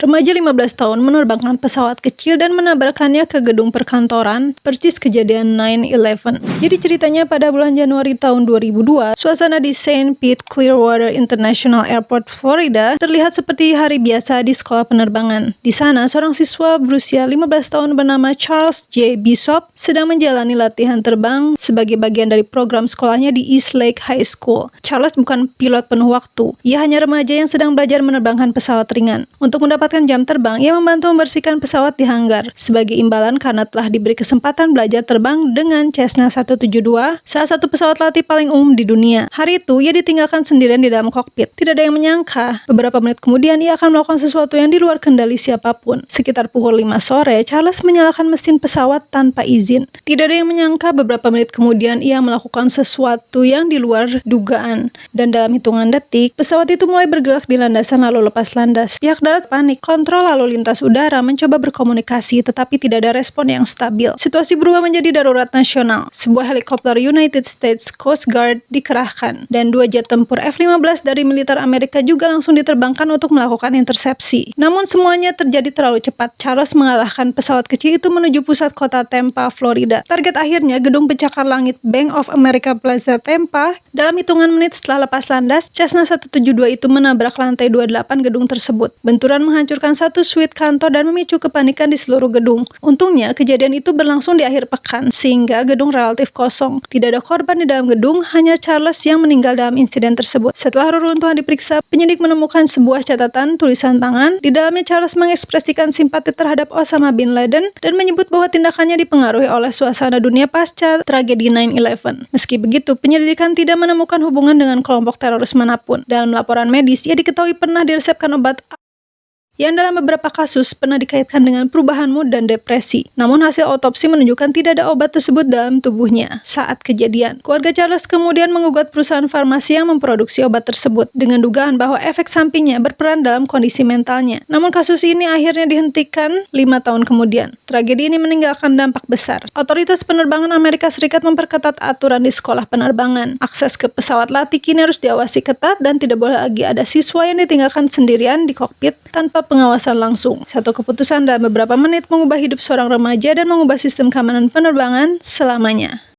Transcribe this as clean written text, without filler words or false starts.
Remaja 15 tahun menerbangkan pesawat kecil dan menabrakkannya ke gedung perkantoran, persis kejadian 9/11. Jadi ceritanya pada bulan Januari tahun 2002, suasana di St. Pete Clearwater International Airport, Florida, terlihat seperti hari biasa di sekolah penerbangan. Di sana, seorang siswa berusia 15 tahun bernama Charles J. Bishop sedang menjalani latihan terbang sebagai bagian dari program sekolahnya di East Lake High School. Charles bukan pilot penuh waktu, ia hanya remaja yang sedang belajar menerbangkan pesawat ringan. Untuk mendapatkan jam terbang, ia membantu membersihkan pesawat di hanggar. Sebagai imbalan karena telah diberi kesempatan belajar terbang dengan Cessna 172, salah satu pesawat latih paling umum di dunia. Hari itu, ia ditinggalkan sendirian di dalam kokpit. Tidak ada yang menyangka, beberapa menit kemudian ia akan melakukan sesuatu yang di luar kendali siapapun. Sekitar pukul 5 sore, Charles menyalakan mesin pesawat tanpa izin. Tidak ada yang menyangka beberapa menit kemudian ia melakukan sesuatu yang di luar dugaan. Dan dalam hitungan detik, pesawat itu mulai bergerak di landasan lalu lepas landas. Pihak darat panik. Kontrol lalu lintas udara mencoba berkomunikasi tetapi tidak ada respon yang stabil. Situasi berubah menjadi darurat nasional. Sebuah helikopter United States Coast Guard dikerahkan dan 2 jet tempur F-15 dari militer Amerika juga langsung diterbangkan untuk melakukan intersepsi. Namun semuanya terjadi terlalu cepat. Charles mengalahkan pesawat kecil itu menuju pusat kota Tampa, Florida. Target akhirnya gedung pencakar langit Bank of America Plaza Tampa. Dalam hitungan menit setelah lepas landas, Cessna 172 itu menabrak lantai 28 gedung tersebut. Benturan menghancurkan satu suite kantor dan memicu kepanikan di seluruh gedung. Untungnya, kejadian itu berlangsung di akhir pekan, sehingga gedung relatif kosong. Tidak ada korban di dalam gedung, hanya Charles yang meninggal dalam insiden tersebut. Setelah reruntuhan diperiksa, penyidik menemukan sebuah catatan tulisan tangan. Di dalamnya Charles mengekspresikan simpati terhadap Osama bin Laden dan menyebut bahwa tindakannya dipengaruhi oleh suasana dunia pasca tragedi 9/11. Meski begitu, penyelidikan tidak menemukan hubungan dengan kelompok teroris manapun. Dalam laporan medis, ia diketahui pernah diresepkan obat yang dalam beberapa kasus pernah dikaitkan dengan perubahan mood dan depresi. Namun hasil otopsi menunjukkan tidak ada obat tersebut dalam tubuhnya saat kejadian. Keluarga Charles kemudian mengugat perusahaan farmasi yang memproduksi obat tersebut dengan dugaan bahwa efek sampingnya berperan dalam kondisi mentalnya. Namun kasus ini akhirnya dihentikan 5 tahun kemudian. Tragedi ini meninggalkan dampak besar. Otoritas penerbangan Amerika Serikat memperketat aturan di sekolah penerbangan. Akses ke pesawat latih kini harus diawasi ketat dan tidak boleh lagi ada siswa yang ditinggalkan sendirian di kokpit tanpa pengawasan langsung. Satu keputusan dalam beberapa menit mengubah hidup seorang remaja dan mengubah sistem keamanan penerbangan selamanya.